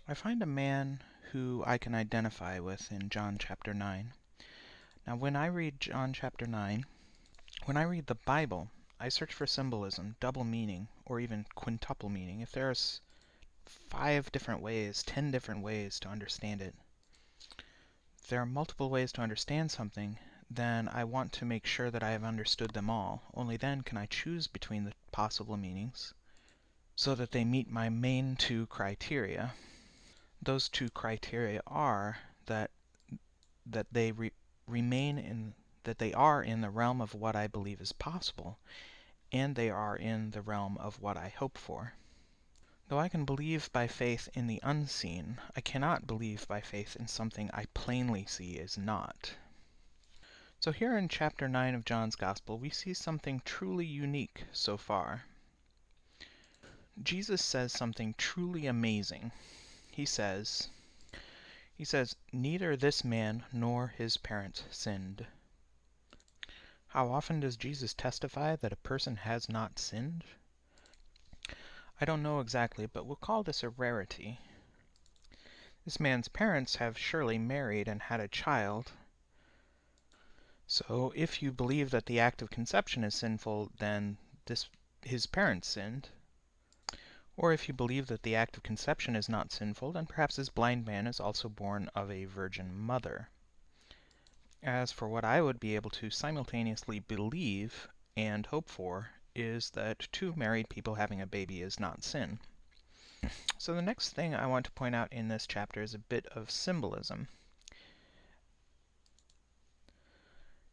I find a man who I can identify with in John chapter 9. Now, when I read John chapter 9, when I read the Bible, I search for symbolism, double meaning, or even quintuple meaning. If there's 5 different ways, 10 different ways to understand it, if there are multiple ways to understand something, then I want to make sure that I have understood them all. Only then can I choose between the possible meanings so that they meet my main 2 criteria. Those 2 criteria are that they remain in that they are in the realm of what I believe is possible, and they are in the realm of what I hope for. Though I can believe by faith in the unseen, I cannot believe by faith in something I plainly see is not. So here in chapter 9 of John's Gospel, we see something truly unique so far. Jesus says something truly amazing. He says, "Neither this man nor his parents sinned." How often does Jesus testify that a person has not sinned? I don't know exactly, but we'll call this a rarity. This man's parents have surely married and had a child. So if you believe that the act of conception is sinful, then his parents sinned. Or if you believe that the act of conception is not sinful, then perhaps this blind man is also born of a virgin mother. As for what I would be able to simultaneously believe and hope for, is that 2 married people having a baby is not sin. So the next thing I want to point out in this chapter is a bit of symbolism.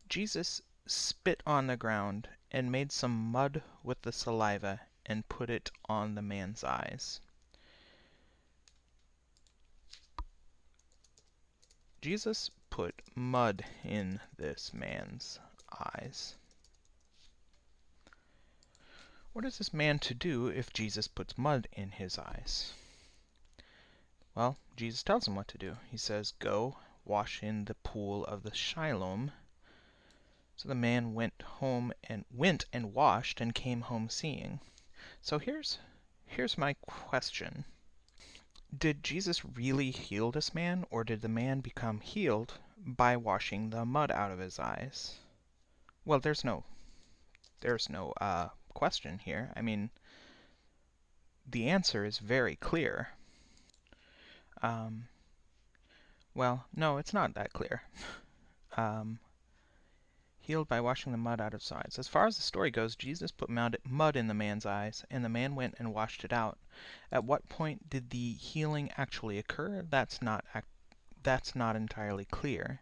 Jesus spit on the ground and made some mud with the saliva and put it on the man's eyes. Jesus put mud in this man's eyes. What is this man to do if Jesus puts mud in his eyes? Well, Jesus tells him what to do. He says, "Go, wash in the pool of the Siloam." So the man went and washed and came home seeing. So here's my question. Did Jesus really heal this man, or did the man become healed by washing the mud out of his eyes? Well, there's no question here. I mean, the answer is very clear. Well, no, it's not that clear. Healed by washing the mud out of his eyes. As far as the story goes, Jesus put mud in the man's eyes, and the man went and washed it out. At what point did the healing actually occur? That's not entirely clear.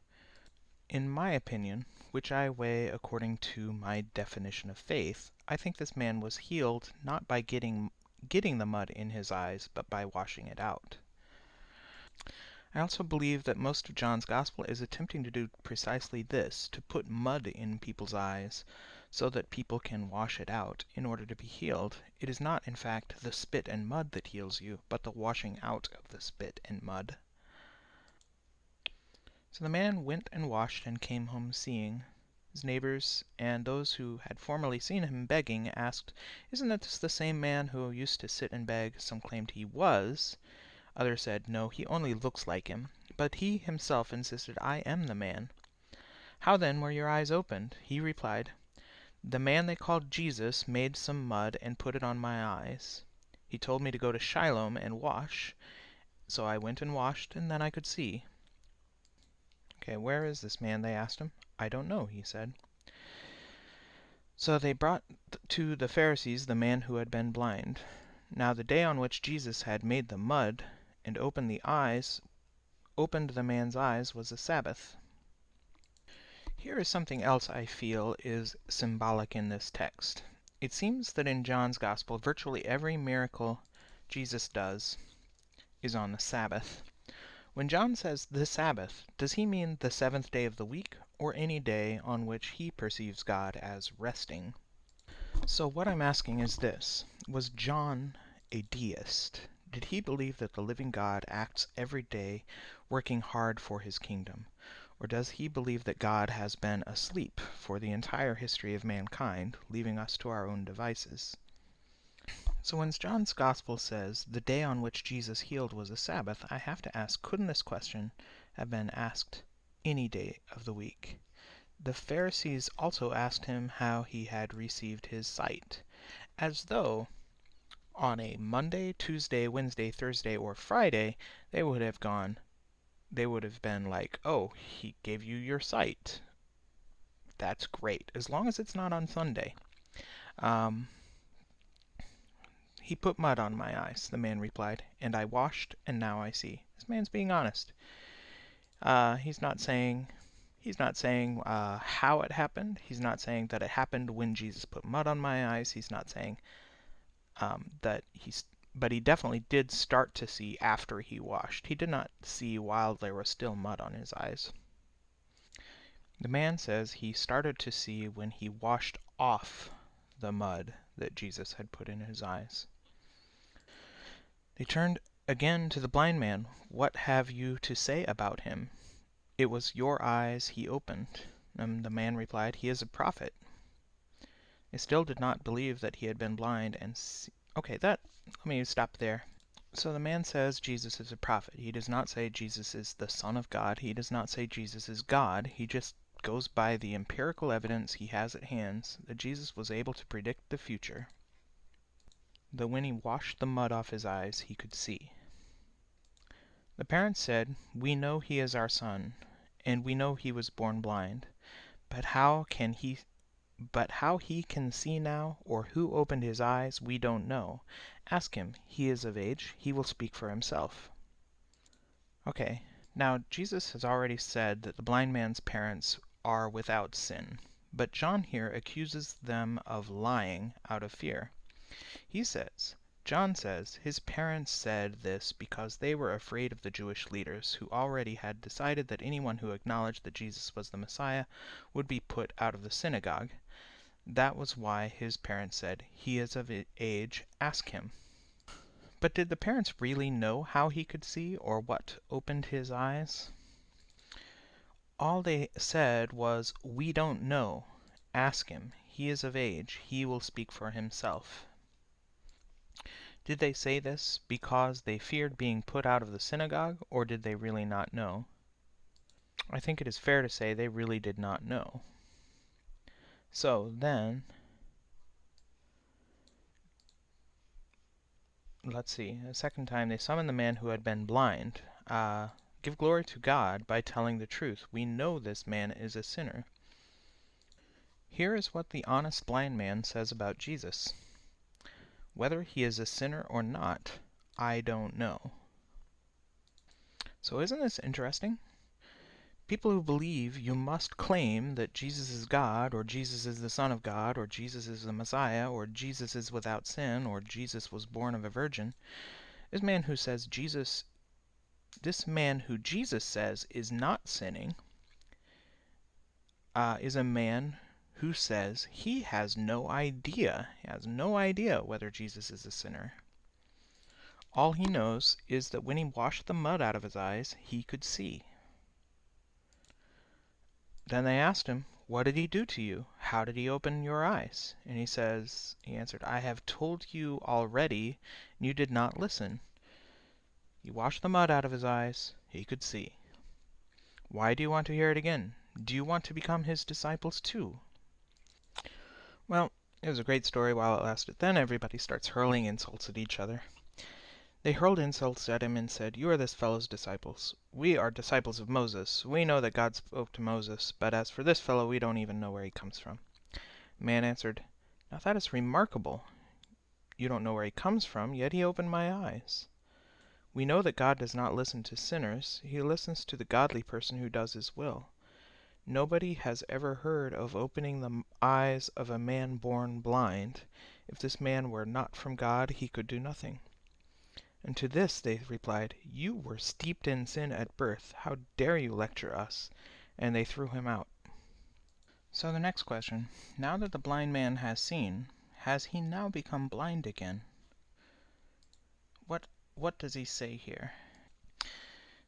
In my opinion, which I weigh according to my definition of faith, I think this man was healed not by getting the mud in his eyes, but by washing it out. I also believe that most of John's Gospel is attempting to do precisely this, to put mud in people's eyes so that people can wash it out in order to be healed. It is not, in fact, the spit and mud that heals you, but the washing out of the spit and mud. So the man went and washed and came home seeing. His neighbors and those who had formerly seen him begging asked, "Isn't this the same man who used to sit and beg?" Some claimed he was. Others said, "No, he only looks like him." But he himself insisted, "I am the man." "How then were your eyes opened?" He replied, "The man they called Jesus made some mud and put it on my eyes. He told me to go to Siloam and wash. So I went and washed, and then I could see." "Okay, where is this man?" they asked him. "I don't know," he said. So they brought to the Pharisees the man who had been blind. Now the day on which Jesus had made the mud and opened the man's eyes was a Sabbath. Here is something else I feel is symbolic in this text. It seems that in John's Gospel, virtually every miracle Jesus does is on the Sabbath. When John says the Sabbath, does he mean the 7th day of the week, or any day on which he perceives God as resting? So what I'm asking is this: was John a deist? Did he believe that the living God acts every day working hard for his kingdom? Or does he believe that God has been asleep for the entire history of mankind, leaving us to our own devices? So when John's Gospel says the day on which Jesus healed was a Sabbath, I have to ask, couldn't this question have been asked any day of the week? The Pharisees also asked him how he had received his sight, as though on a Monday, Tuesday, Wednesday, Thursday, or Friday, they would have been like, oh, he gave you your sight. That's great, as long as it's not on Sunday. Um, He put mud on my eyes, the man replied, and I washed, and now I see. This man's being honest. He's not saying how it happened. He's not saying that it happened when Jesus put mud on my eyes. He's not saying that he's. But he definitely did start to see after he washed. He did not see while there was still mud on his eyes. The man says he started to see when he washed off the mud that Jesus had put in his eyes. They turned again to the blind man. What have you to say about him? It was your eyes he opened. The man replied, he is a prophet. They still did not believe that he had been blind and let me stop there. So the man says Jesus is a prophet. He does not say Jesus is the Son of God. He does not say Jesus is God. He just goes by the empirical evidence he has at hand that Jesus was able to predict the future, that when he washed the mud off his eyes, he could see. The parents said, we know he is our son, and we know he was born blind, but how he can see now, or who opened his eyes, we don't know. Ask him. He is of age. He will speak for himself. Okay, now Jesus has already said that the blind man's parents are without sin, but John here accuses them of lying out of fear. John says his parents said this because they were afraid of the Jewish leaders, who already had decided that anyone who acknowledged that Jesus was the Messiah would be put out of the synagogue. That was why his parents said, he is of age, ask him. But did the parents really know how he could see, or what opened his eyes? All they said was, we don't know. Ask him. He is of age. He will speak for himself. Did they say this because they feared being put out of the synagogue, or did they really not know? I think it is fair to say they really did not know. So then, let's see, a second time they summoned the man who had been blind. Give glory to God by telling the truth. We know this man is a sinner. Here is what the honest blind man says about Jesus. Whether he is a sinner or not, I don't know. So isn't this interesting? People who believe you must claim that Jesus is God, or Jesus is the Son of God, or Jesus is the Messiah, or Jesus is without sin, or Jesus was born of a virgin. This man who Jesus says is not sinning, is a man who says he has no idea. He has no idea whether Jesus is a sinner. All he knows is that when he washed the mud out of his eyes, he could see. Then they asked him, what did he do to you? How did he open your eyes? And he answered, I have told you already, and you did not listen. He washed the mud out of his eyes, he could see. Why do you want to hear it again? Do you want to become his disciples too? Well, it was a great story while it lasted. Then everybody starts hurling insults at each other. They hurled insults at him and said, you are this fellow's disciples. We are disciples of Moses. We know that God spoke to Moses, but as for this fellow, we don't even know where he comes from. The man answered, now that is remarkable. You don't know where he comes from, yet he opened my eyes. We know that God does not listen to sinners. He listens to the godly person who does his will. Nobody has ever heard of opening the eyes of a man born blind. If this man were not from God, he could do nothing. And to this they replied, you were steeped in sin at birth. How dare you lecture us? And they threw him out. So the next question, now that the blind man has seen, has he now become blind again? What does he say here?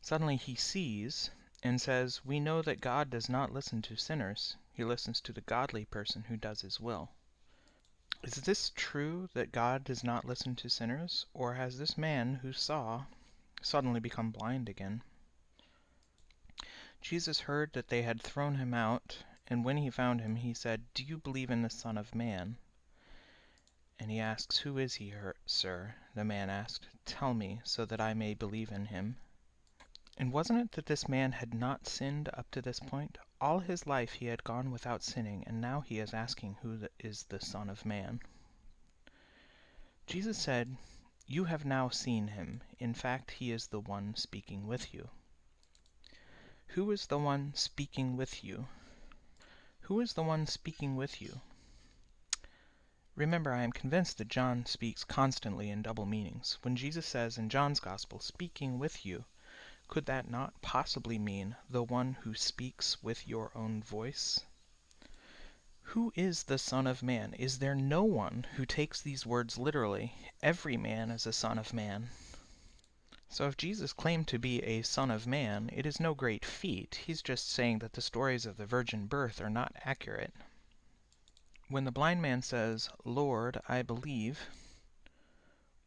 Suddenly he sees and says, we know that God does not listen to sinners. He listens to the godly person who does his will. Is this true that God does not listen to sinners, or has this man who saw suddenly become blind again? Jesus heard that they had thrown him out, and when he found him, he said, "Do you believe in the Son of Man?" And he asks, "Who is he, sir?" The man asked, "Tell me, so that I may believe in him." And wasn't it that this man had not sinned up to this point? All his life he had gone without sinning, and now he is asking who is the Son of Man. Jesus said, "You have now seen him. In fact, he is the one speaking with you." Who is the one speaking with you? Who is the one speaking with you? Remember, I am convinced that John speaks constantly in double meanings. When Jesus says in John's Gospel, "speaking with you," could that not possibly mean the one who speaks with your own voice? Who is the Son of Man? Is there no one who takes these words literally? Every man is a son of man. So if Jesus claimed to be a son of man, it is no great feat. He's just saying that the stories of the virgin birth are not accurate. When the blind man says, "Lord, I believe,"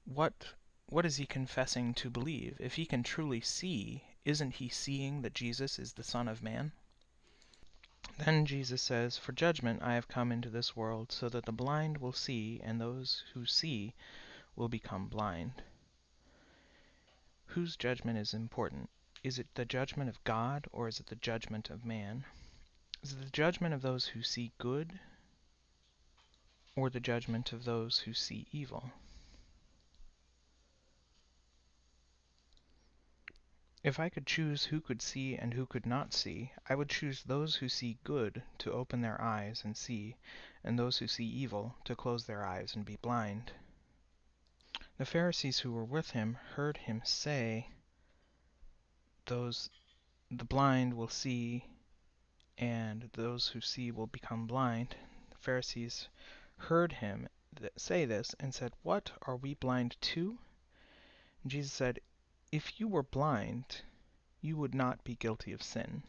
what is he confessing to believe? If he can truly see, isn't he seeing that Jesus is the Son of Man? Then Jesus says, "For judgment I have come into this world, so that the blind will see, and those who see will become blind." Whose judgment is important? Is it the judgment of God, or is it the judgment of man? Is it the judgment of those who see good, or the judgment of those who see evil? If I could choose who could see and who could not see, I would choose those who see good to open their eyes and see, and those who see evil to close their eyes and be blind. The Pharisees who were with him heard him say, "The blind will see, and those who see will become blind." The Pharisees heard him say this and said, "What, are we blind too?" And Jesus said, "If you were blind, you would not be guilty of sin.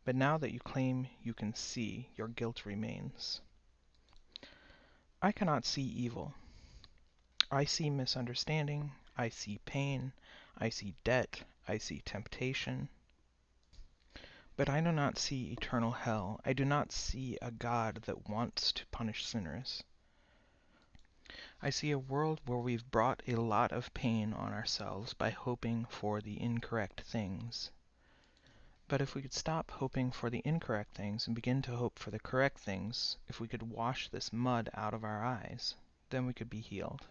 But now that you claim you can see, your guilt remains." I cannot see evil. I see misunderstanding, I see pain, I see debt, I see temptation. But I do not see eternal hell. I do not see a God that wants to punish sinners. I see a world where we've brought a lot of pain on ourselves by hoping for the incorrect things. But if we could stop hoping for the incorrect things and begin to hope for the correct things, if we could wash this mud out of our eyes, then we could be healed.